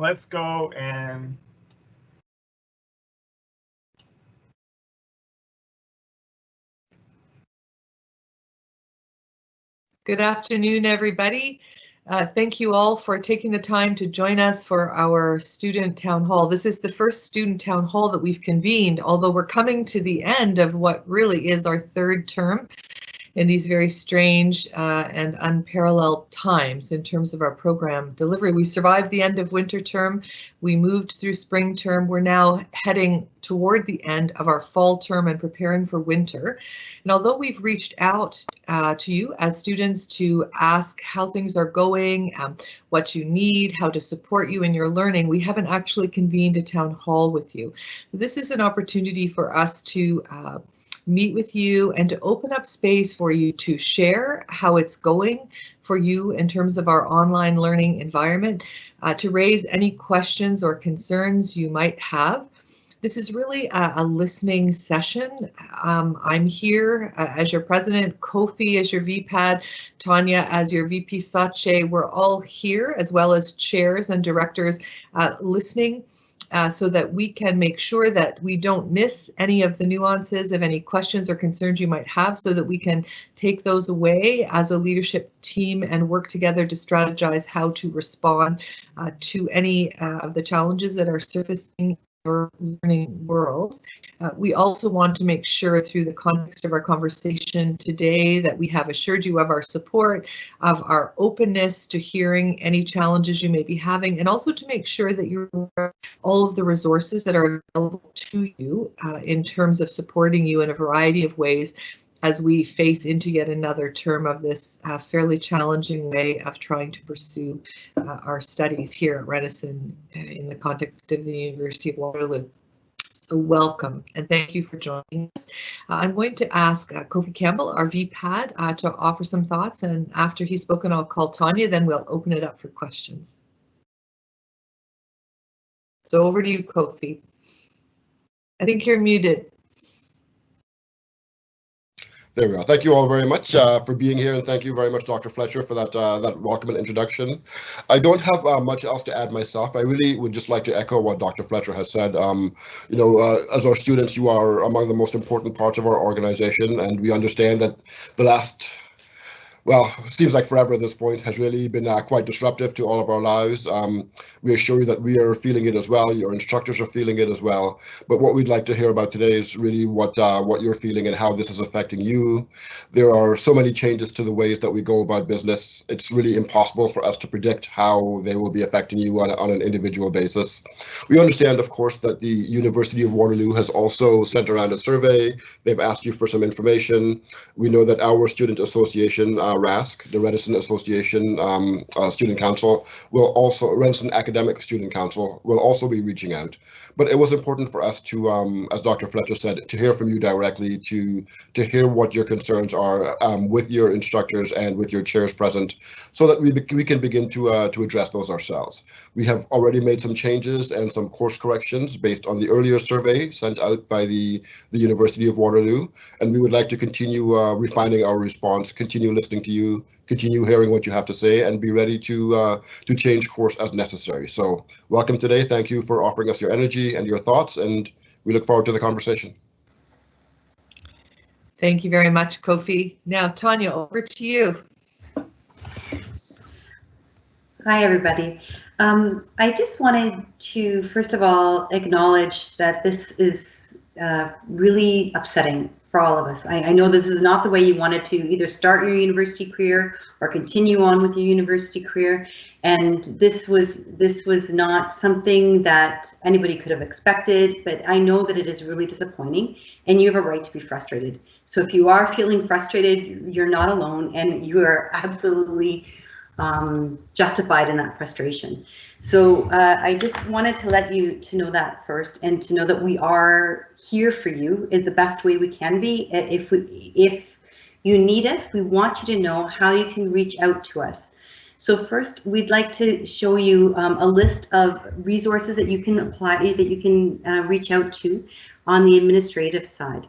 let's go and good afternoon, everybody. Thank you all for taking the time to join us for our student town hall. This is the first student town hall that we've convened, although we're coming to the end of what really is our third term in these very strange and unparalleled times in terms of our program delivery. We survived the end of winter term. We moved through spring term. We're now heading toward the end of our fall term and preparing for winter. And although we've reached out to you as students to ask how things are going, what you need, how to support you in your learning, we haven't actually convened a town hall with you. This is an opportunity for us to meet with you and to open up space for you to share how it's going for you in terms of our online learning environment, to raise any questions or concerns you might have. This is really a listening session. I'm here as your president, Kofi as your VPAD, Tanya as your VP Sache. We're all here as well as chairs and directors listening so that we can make sure that we don't miss any of the nuances of any questions or concerns you might have, so that we can take those away as a leadership team and work together to strategize how to respond to any of the challenges that are surfacing our learning world. We also want to make sure through the context of our conversation today that we have assured you of our support, of our openness to hearing any challenges you may be having, and also to make sure that you're aware of all of the resources that are available to you in terms of supporting you in a variety of ways as we face into yet another term of this fairly challenging way of trying to pursue our studies here at Renison in the context of the University of Waterloo. So welcome and thank you for joining us. I'm going to ask Kofi Campbell, our VPAD, to offer some thoughts, and after he's spoken, I'll call Tanya, then we'll open it up for questions. So over to you, Kofi. I think you're muted. There we are. Thank you all very much for being here, and thank you very much, Dr. Fletcher, for that welcome and introduction. I don't have much else to add myself. I really would just like to echo what Dr. Fletcher has said. As our students, you are among the most important parts of our organization, and we understand that the last, well, it seems like forever at this point, has really been quite disruptive to all of our lives. We assure you that we are feeling it as well. Your instructors are feeling it as well. But what we'd like to hear about today is really what you're feeling and how this is affecting you. There are so many changes to the ways that we go about business. It's really impossible for us to predict how they will be affecting you on an individual basis. We understand, of course, that the University of Waterloo has also sent around a survey. They've asked you for some information. We know that our student association, RASC, the Renison Association Student Council, will also, Renison Academic Student Council, will also be reaching out. But it was important for us to, as Dr. Fletcher said, to hear from you directly, to hear what your concerns are with your instructors and with your chairs present, so that we can begin to address those ourselves. We have already made some changes and some course corrections based on the earlier survey sent out by the University of Waterloo, and we would like to continue refining our response, continue listening to you, continue hearing what you have to say, and be ready to change course as necessary. So welcome today. Thank you for offering us your energy and your thoughts, and we look forward to the conversation. Thank you very much, Kofi. Now, Tanya, over to you. Hi, everybody. I just wanted to, first of all, acknowledge that this is really upsetting for all of us. I know this is not the way you wanted to either start your university career or continue on with your university career, and this was not something that anybody could have expected, but I know that it is really disappointing, and you have a right to be frustrated. So if you are feeling frustrated, you're not alone, and you are absolutely justified in that frustration. So I just wanted to let you to know that first, and to know that we are here for you in the best way we can be. If you need us, we want you to know how you can reach out to us. So first, we'd like to show you a list of resources that you can apply, that you can reach out to on the administrative side.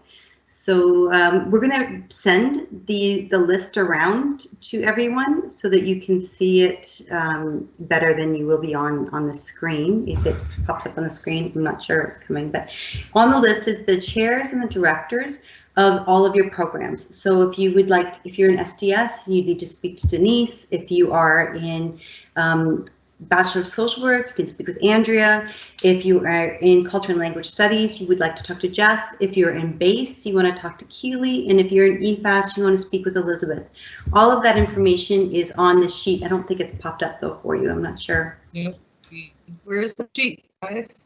So we're going to send the list around to everyone so that you can see it better than you will be on the screen. If it pops up on the screen, I'm not sure it's coming, but on the list is the chairs and the directors of all of your programs. So if you would like, if you're in SDS, you need to speak to Denise. If you are in Bachelor of Social Work, you can speak with Andrea. If you are in Culture and Language Studies, you would like to talk to Jeff. If you're in BASE, you want to talk to Keely. And if you're in EFAS, you want to speak with Elizabeth. All of that information is on the sheet. I don't think it's popped up though for you. I'm not sure. Yep. Where's the sheet, guys?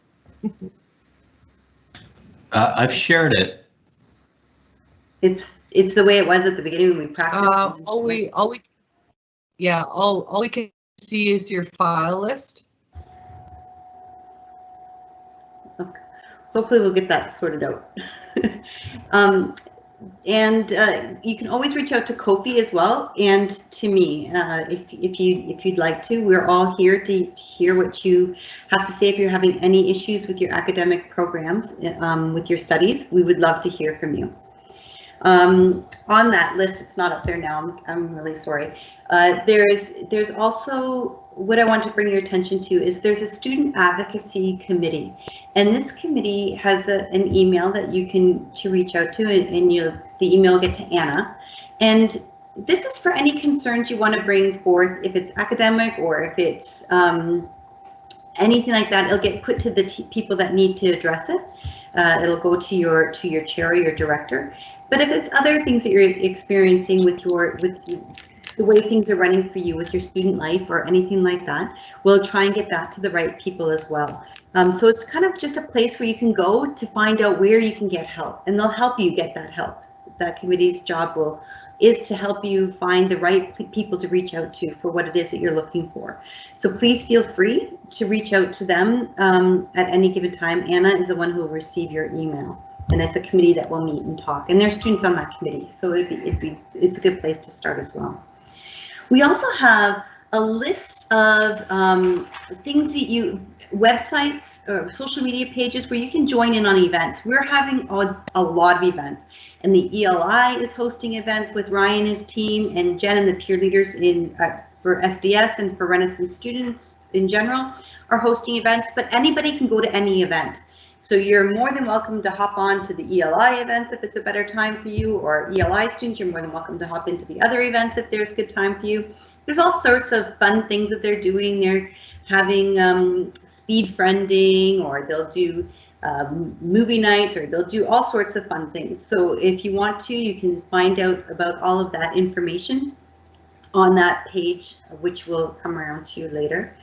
I've shared it. It's the way it was at the beginning when we practiced. All we can see is your file list. Okay. Hopefully we'll get that sorted out. And you can always reach out to Kofi as well, and to me if you'd like to. We're all here to hear what you have to say. If you're having any issues with your academic programs, with your studies, we would love to hear from you. On that list, it's not up there now. I'm really sorry. There's also what I want to bring your attention to is there's a student advocacy committee, and this committee has an email that you can reach out to, and the email will get to Anna. And this is for any concerns you want to bring forth, if it's academic or if it's anything like that. It'll get put to the people that need to address it. It'll go to your chair or your director. But if it's other things that you're experiencing with the way things are running for you with your student life or anything like that, we'll try and get that to the right people as well. So it's kind of just a place where you can go to find out where you can get help, and they'll help you get that help. That committee's job is to help you find the right people to reach out to for what it is that you're looking for. So please feel free to reach out to them at any given time. Anna is the one who will receive your email, and it's a committee that will meet and talk, and there's students on that committee, so it's a good place to start as well. We also have a list of things that websites or social media pages where you can join in on events. We're having a lot of events, and the ELI is hosting events with Ryan and his team, and Jen and the peer leaders for SDS and for Renison students in general are hosting events, but anybody can go to any event. So you're more than welcome to hop on to the ELI events if it's a better time for you, or ELI students, you're more than welcome to hop into the other events if there's a good time for you. There's all sorts of fun things that they're doing. They're having speed friending, or they'll do movie nights, or they'll do all sorts of fun things. So if you want to, you can find out about all of that information on that page, which will come around to you later.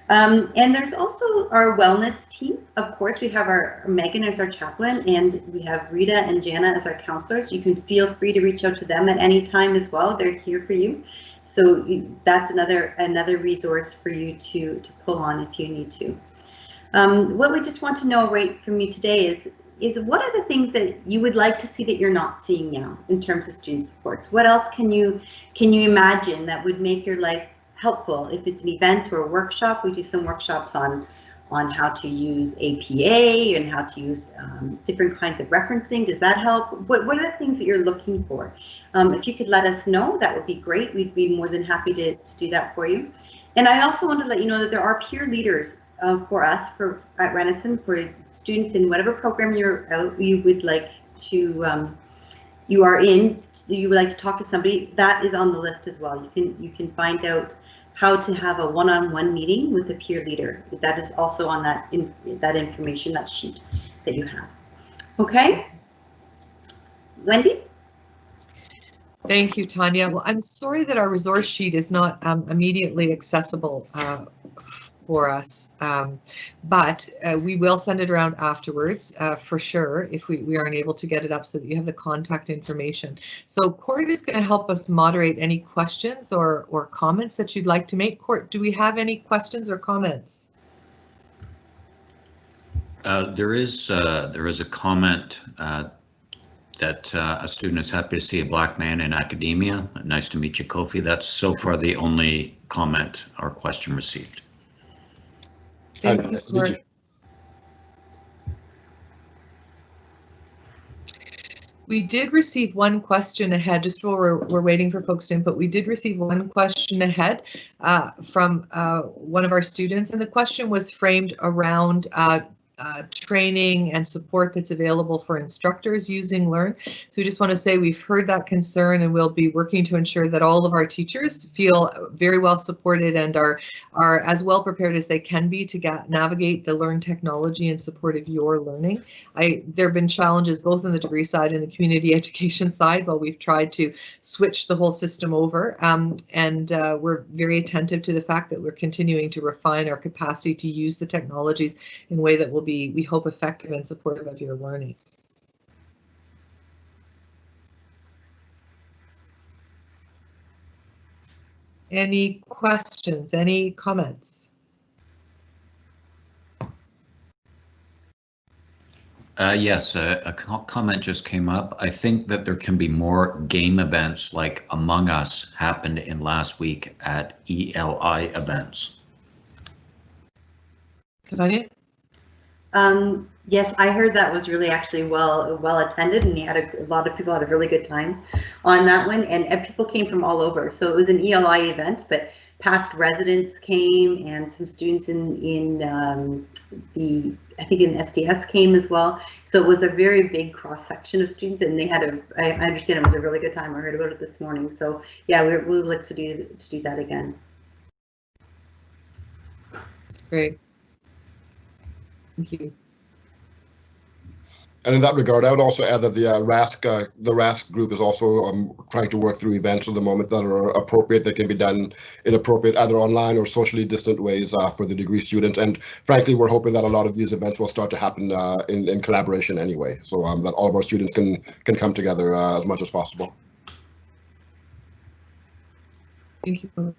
And there's also our wellness team. Of course, we have our Megan as our chaplain, and we have Rita and Jana as our counselors. You can feel free to reach out to them at any time as well. They're here for you. So that's another resource for you to pull on if you need to. What we just want to know right from you today is what are the things that you would like to see that you're not seeing now in terms of student supports? What else can you imagine that would make your life helpful? If it's an event or a workshop, we do some workshops on how to use APA and how to use different kinds of referencing. Does that help? What are the things that you're looking for? If you could let us know, that would be great. We'd be more than happy to do that for you. And I also want to let you know that there are peer leaders for us at Renison, for students in whatever program you would like to you would like to talk to somebody. That is on the list as well. You can find out how to have a one-on-one meeting with a peer leader. That is also on that information, that sheet that you have. Okay, Wendy? Thank you, Tanya. Well, I'm sorry that our resource sheet is not immediately accessible for us, but we will send it around afterwards for sure if we aren't able to get it up, so that you have the contact information. So Court is going to help us moderate any questions or comments that you'd like to make. Court, do we have any questions or comments? There is a comment that a student is happy to see a Black man in academia. Nice to meet you, Kofi. That's so far the only comment or question received. Thank you, Court. We did receive one question ahead, just while we're waiting for folks to input. We did receive one question ahead from one of our students, and the question was framed around training and support that's available for instructors using Learn. So we just want to say we've heard that concern, and we'll be working to ensure that all of our teachers feel very well supported and are as well prepared as they can be to navigate the Learn technology in support of your learning. There have been challenges both on the degree side and the community education side while we've tried to switch the whole system over, and we're very attentive to the fact that we're continuing to refine our capacity to use the technologies in a way that will be, we hope, effective and supportive of your learning. Any questions, any comments? Yes, a comment just came up. I think that there can be more game events like Among Us happened in last week at ELI events. Tanya? Yes, I heard that was really actually well attended, and you had a lot of people had a really good time on that one, and people came from all over. So it was an ELI event, but past residents came, and some students in I think in SDS came as well. So it was a very big cross section of students, and they had I understand it was a really good time. I heard about it this morning. So yeah, we'll look to do that again. That's great. Thank you. And in that regard, I would also add that the RASC group is also trying to work through events at the moment that are appropriate, that can be done in appropriate either online or socially distant ways for the degree students. And frankly, we're hoping that a lot of these events will start to happen in collaboration anyway, so that all of our students can come together as much as possible. Thank you.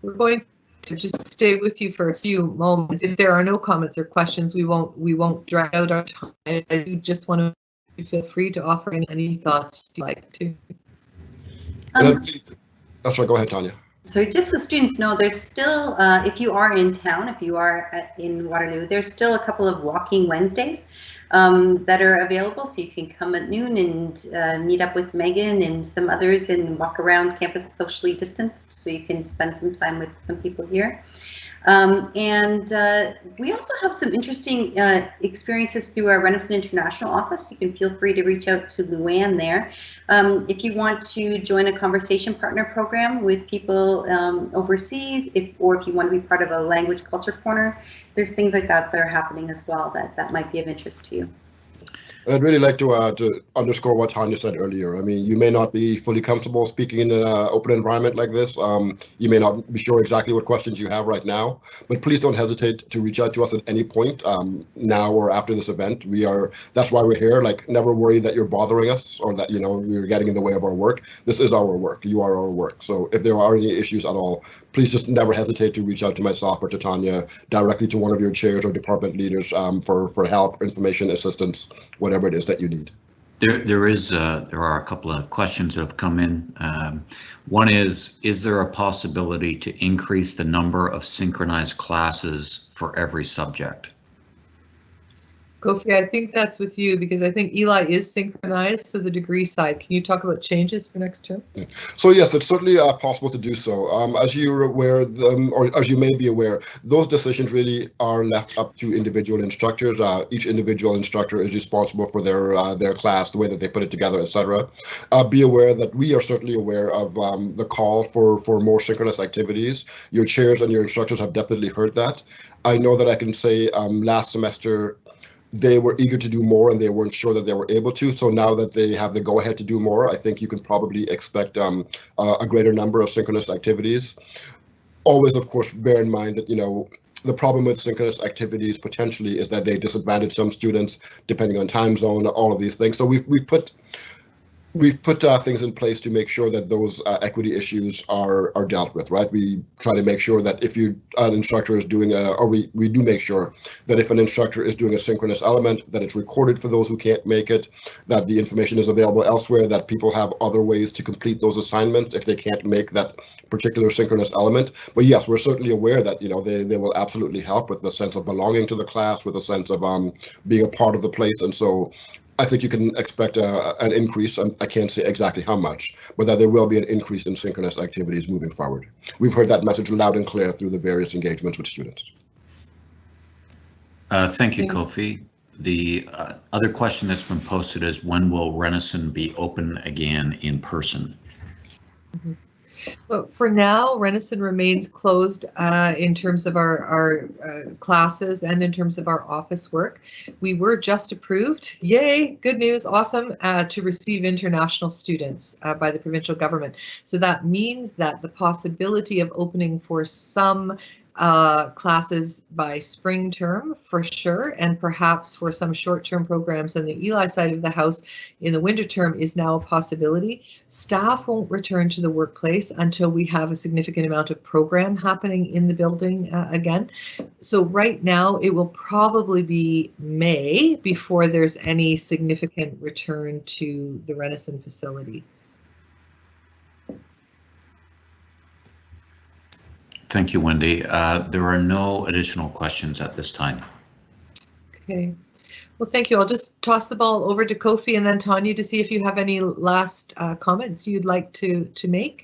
We're going to just stay with you for a few moments. If there are no comments or questions, we won't drag out our time. I do just want to feel free to offer any thoughts you'd like to. Sorry, go ahead, Tanya. So just so students know, there's still, if you are in town, if you are in Waterloo, there's still a couple of walking Wednesdays that are available, so you can come at noon and meet up with Megan and some others and walk around campus socially distanced, so you can spend some time with some people here. And we also have some interesting experiences through our Renison International office. You can feel free to reach out to Luann there. If you want to join a conversation partner program with people overseas, or if you want to be part of a language culture corner, there's things like that that are happening as well that might be of interest to you. And I'd really like to underscore what Tanya said earlier. I mean, you may not be fully comfortable speaking in an open environment like this. You may not be sure exactly what questions you have right now, but please don't hesitate to reach out to us at any point, now or after this event. That's why we're here. Like, never worry that you're bothering us or that, you're getting in the way of our work. This is our work. You are our work. So if there are any issues at all, please just never hesitate to reach out to myself or to Tanya, directly to one of your chairs or department leaders for help, information, assistance, whatever it is that you need. There are a couple of questions that have come in. One is there a possibility to increase the number of synchronized classes for every subject? Kofi, I think that's with you, because I think Eli is synchronized, so the degree side. Can you talk about changes for next term? So yes, it's certainly possible to do so. As you're aware, or as you may be aware, those decisions really are left up to individual instructors. Each individual instructor is responsible for their class, the way that they put it together, etc. Be aware that we are certainly aware of the call for more synchronous activities. Your chairs and your instructors have definitely heard that. I know that I can say last semester, they were eager to do more and they weren't sure that they were able to. So now that they have the go-ahead to do more, I think you can probably expect a greater number of synchronous activities. Always, of course, bear in mind that, the problem with synchronous activities potentially is that they disadvantage some students depending on time zone, all of these things. So we put we've put things in place to make sure that those equity issues are dealt with, right? We try to make sure that if an instructor is doing we do make sure that if an instructor is doing a synchronous element, that it's recorded for those who can't make it, that the information is available elsewhere, that people have other ways to complete those assignments if they can't make that particular synchronous element. But yes, we're certainly aware that, you know, they will absolutely help with the sense of belonging to the class, with a sense of being a part of the place. And so I think you can expect an increase. I can't say exactly how much, but that there will be an increase in synchronous activities moving forward. We've heard that message loud and clear through the various engagements with students. Thank you, Kofi. The other question that's been posted is, when will Renison be open again in person? Mm-hmm. But for now, Renison remains closed in terms of our classes and in terms of our office work. We were just approved, yay, good news, awesome, to receive international students by the provincial government. So that means that the possibility of opening for some classes by spring term for sure, and perhaps for some short-term programs on the Eli side of the house in the winter term is now a possibility. Staff won't return to the workplace until we have a significant amount of program happening in the building again. So right now it will probably be May before there's any significant return to the Renison facility. Thank you, Wendy. There are no additional questions at this time. Okay. Well, thank you. I'll just toss the ball over to Kofi and then Tanya to see if you have any last comments you'd like to make.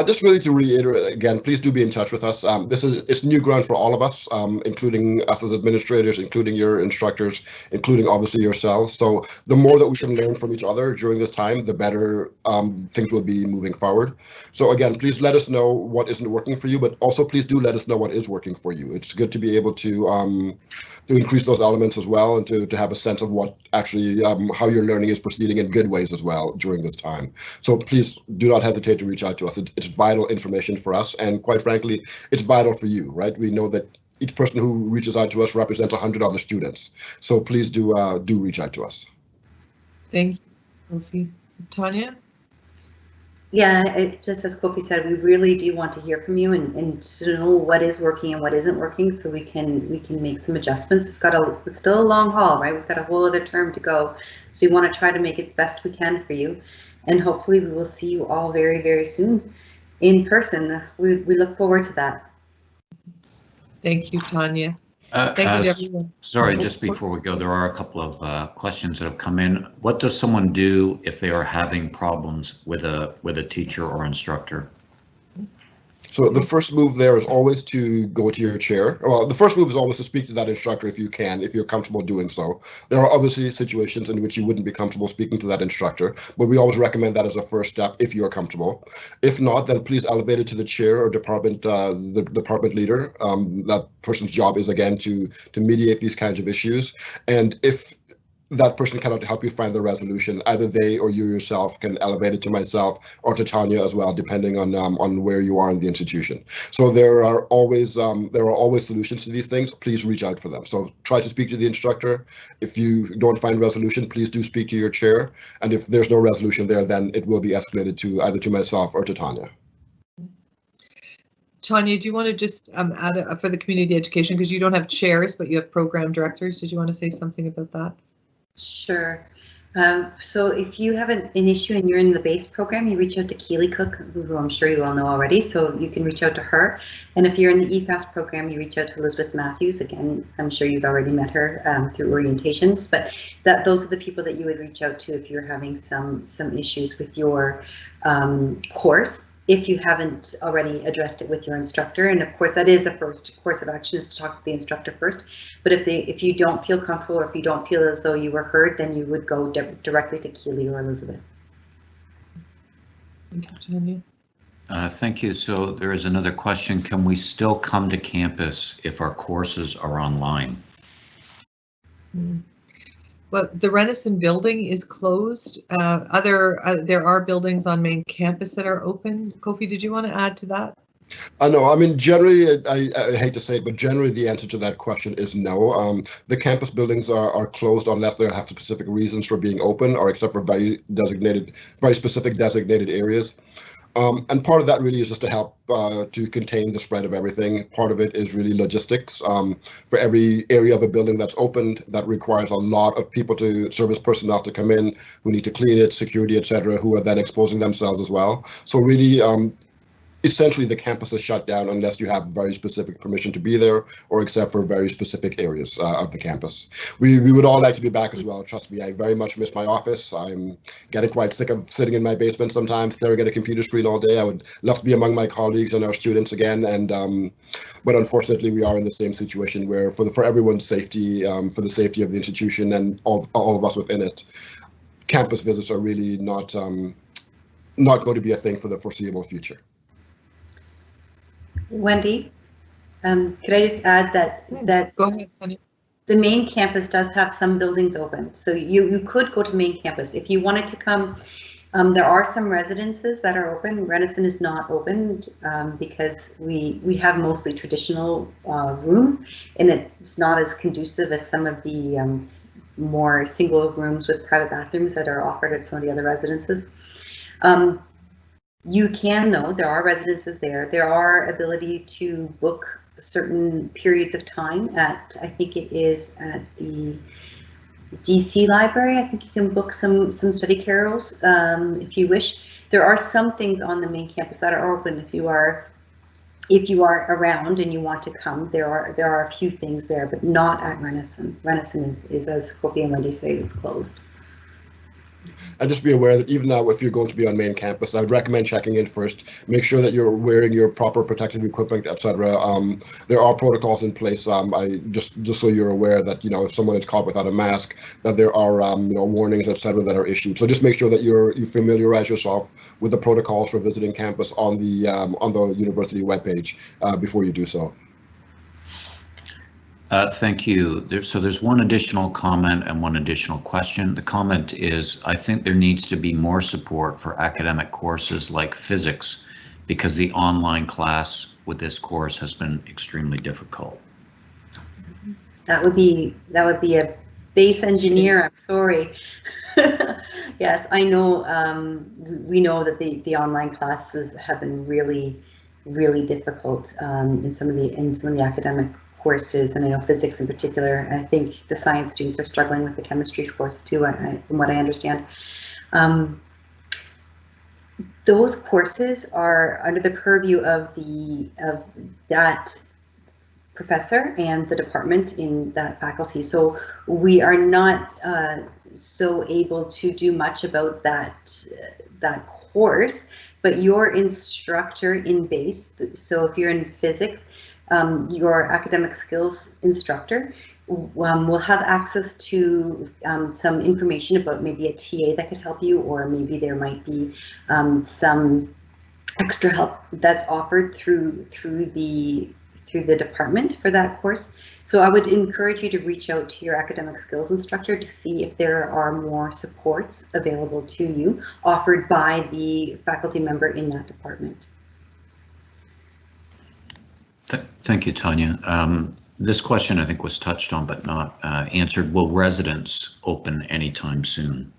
Just really to reiterate again, please do be in touch with us. It's new ground for all of us, including us as administrators, including your instructors, including obviously yourselves. So the more that we can learn from each other during this time, the better things will be moving forward. So again, please let us know what isn't working for you, but also please do let us know what is working for you. It's good to be able to increase those elements as well, and to have a sense of what actually how your learning is proceeding in good ways as well during this time. So please do not hesitate to reach out to us. It's vital information for us, and quite frankly, it's vital for you, right? We know that each person who reaches out to us represents 100 other students. So please do reach out to us. Thank you, Kofi. Tanya? Yeah, just as Kofi said, we really do want to hear from you and to know what is working and what isn't working, so we can make some adjustments. It's still a long haul, right? We've got a whole other term to go, so we want to try to make it best we can for you, and hopefully we will see you all very, very soon in person. We look forward to that. Thank you, Tanya. Thank you to everyone. Sorry, just before we go, there are a couple of questions that have come in. What does someone do if they are having problems with a teacher or instructor? So the first move there is always to go to your chair. Well, the first move is always to speak to that instructor if you can, if you're comfortable doing so. There are obviously situations in which you wouldn't be comfortable speaking to that instructor, but we always recommend that as a first step if you're comfortable. If not, then please elevate it to the chair or department, the department leader. That person's job is again to mediate these kinds of issues. And if that person cannot help you find the resolution, either they or you yourself can elevate it to myself or to Tanya as well, depending on where you are in the institution. So there are always solutions to these things. Please reach out for them. So try to speak to the instructor. If you don't find resolution, please do speak to your chair. And if there's no resolution there, then it will be escalated to either to myself or to Tanya. Tanya, do you want to just add for the community education, because you don't have chairs, but you have program directors? Did you want to say something about that? Sure. So if you have an issue and you're in the base program, you reach out to Keely Cook, who I'm sure you all know already, so you can reach out to her. And if you're in the EFAS program, you reach out to Elizabeth Matthews. Again, I'm sure you've already met her through orientations, but those are the people that you would reach out to if you're having some issues with your course, if you haven't already addressed it with your instructor. And of course, that is the first course of action, is to talk to the instructor first. But if you don't feel comfortable, or if you don't feel as though you were heard, then you would go directly to Keely or Elizabeth. Thank you, Tanya. Thank you. So there is another question. Can we still come to campus if our courses are online? Well, the Renison building is closed. There are buildings on main campus that are open. Kofi, did you want to add to that? I know. I mean, generally, I hate to say it, but generally the answer to that question is no. The campus buildings are closed unless they have specific reasons for being open, or except for very specific designated areas. And part of that really is just to help to contain the spread of everything. Part of it is really logistics. For every area of a building that's opened, that requires a lot of people service personnel to come in, who need to clean it, security, etc., who are then exposing themselves as well. So really, essentially the campus is shut down unless you have very specific permission to be there, or except for very specific areas of the campus. We would all like to be back as well. Trust me, I very much miss my office. I'm getting quite sick of sitting in my basement sometimes, staring at a computer screen all day. I would love to be among my colleagues and our students again, and but unfortunately we are in the same situation where for everyone's safety, for the safety of the institution and all of us within it, campus visits are really not going to be a thing for the foreseeable future. Wendy, could I just add that Go ahead, Tanya. the main campus does have some buildings open, so you could go to main campus if you wanted to come. There are some residences that are open. Renison is not open because we have mostly traditional rooms, and it's not as conducive as some of the more single rooms with private bathrooms that are offered at some of the other residences. You can, though, there are residences there. There are ability to book certain periods of time at, I think it is at the DC library. I think you can book some study carrels if you wish. There are some things on the main campus that are open if you are around and you want to come. There are a few things there, but not at Renison. Renison is, as Kofi and Wendy say, it's closed. And just be aware that even now, if you're going to be on main campus, I would recommend checking in first. Make sure that you're wearing your proper protective equipment, etc. There are protocols in place. Just so you're aware that, you know, if someone is caught without a mask, that there are warnings, etc., that are issued. So just make sure that you familiarize yourself with the protocols for visiting campus on the university webpage before you do so. Thank you. There's one additional comment and one additional question. The comment is, I think there needs to be more support for academic courses like physics, because the online class with this course has been extremely difficult. That would be a base engineer. I'm sorry. Yes, I know. We know that the online classes have been really, really difficult in some of the academic courses, and I know physics in particular. I think the science students are struggling with the chemistry course too, from what I understand. Those courses are under the purview of that professor and the department in that faculty. So we are not so able to do much about that course, but your instructor in base, so if you're in physics, your academic skills instructor will have access to some information about maybe a TA that could help you, or maybe there might be some extra help that's offered through the department for that course. So I would encourage you to reach out to your academic skills instructor to see if there are more supports available to you offered by the faculty member in that department. Thank you, Tanya. This question I think was touched on but not answered. Will residents open anytime soon?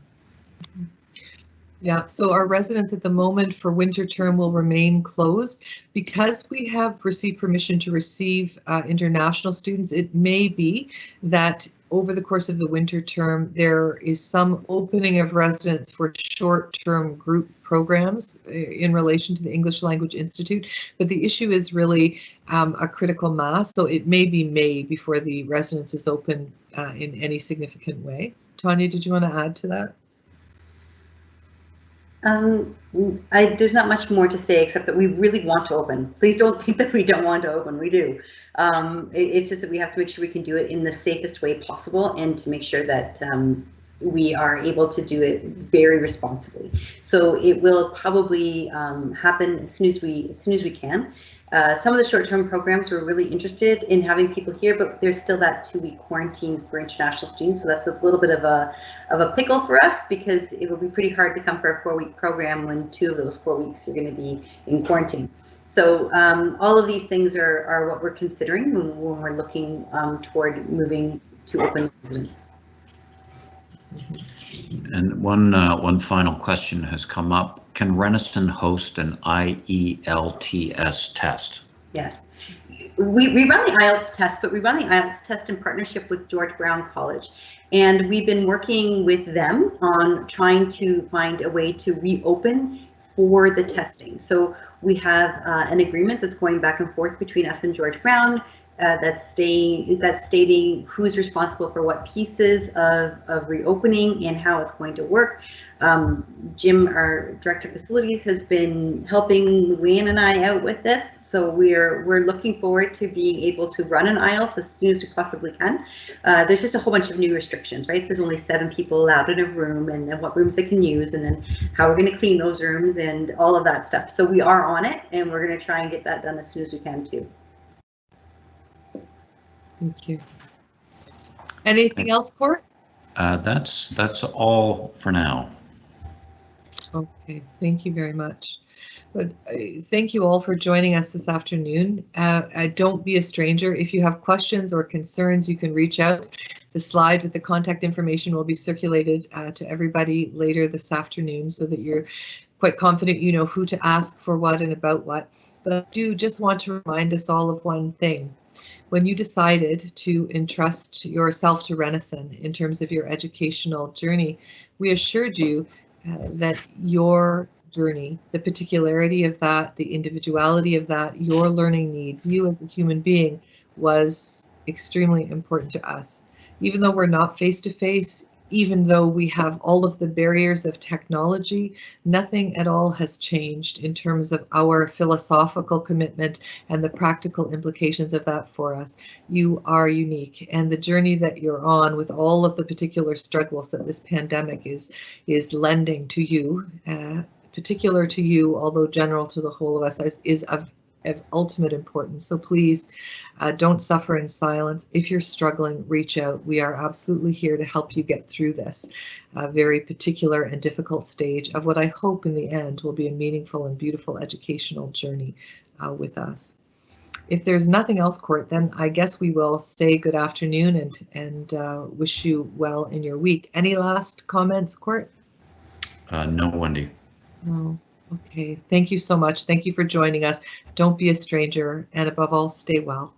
Yeah, so our residents at the moment for winter term will remain closed. Because we have received permission to receive international students, it may be that over the course of the winter term, there is some opening of residents for short-term group programs in relation to the English Language Institute. But the issue is really a critical mass, so it may be May before the residence is open in any significant way. Tanya, did you want to add to that? There's not much more to say except that we really want to open. Please don't think that we don't want to open. We do. It's just that we have to make sure we can do it in the safest way possible, and to make sure that we are able to do it very responsibly. So it will probably happen as soon as we can. Some of the short-term programs were really interested in having people here, but there's still that 2-week quarantine for international students, so that's a little bit of a pickle for us, because it will be pretty hard to come for a 4-week program when 2 of those 4 weeks you're going to be in quarantine. So all of these things are what we're considering when we're looking toward moving to open residence. And one final question has come up. Can Renison host an IELTS test? Yes. We run the IELTS test, but we run the IELTS test in partnership with George Brown College. And we've been working with them on trying to find a way to reopen for the testing. So we have an agreement that's going back and forth between us and George Brown that's stating who's responsible for what pieces of reopening and how it's going to work. Jim, our director of facilities, has been helping Luann and I out with this. So we're looking forward to being able to run an IELTS as soon as we possibly can. There's just a whole bunch of new restrictions, right? So there's only 7 people allowed in a room, and then what rooms they can use, and then how we're going to clean those rooms and all of that stuff. So we are on it, and we're going to try and get that done as soon as we can too. Thank you. Anything else, Court? That's all for now. Okay, thank you very much. But thank you all for joining us this afternoon. Don't be a stranger. If you have questions or concerns, you can reach out. The slide with the contact information will be circulated to everybody later this afternoon so that you're quite confident you know who to ask for what and about what. But I do just want to remind us all of one thing. When you decided to entrust yourself to Renison in terms of your educational journey, we assured you that your journey, the particularity of that, the individuality of that, your learning needs, you as a human being, was extremely important to us. Even though we're not face-to-face, even though we have all of the barriers of technology, nothing at all has changed in terms of our philosophical commitment and the practical implications of that for us. You are unique, and the journey that you're on with all of the particular struggles that this pandemic is lending to you, particular to you, although general to the whole of us, is of ultimate importance. So please don't suffer in silence. If you're struggling, reach out. We are absolutely here to help you get through this very particular and difficult stage of what I hope in the end will be a meaningful and beautiful educational journey with us. If there's nothing else, Court, then I guess we will say good afternoon and wish you well in your week. Any last comments, Court? No, Wendy. No. Okay. Thank you so much. Thank you for joining us. Don't be a stranger, and above all, stay well.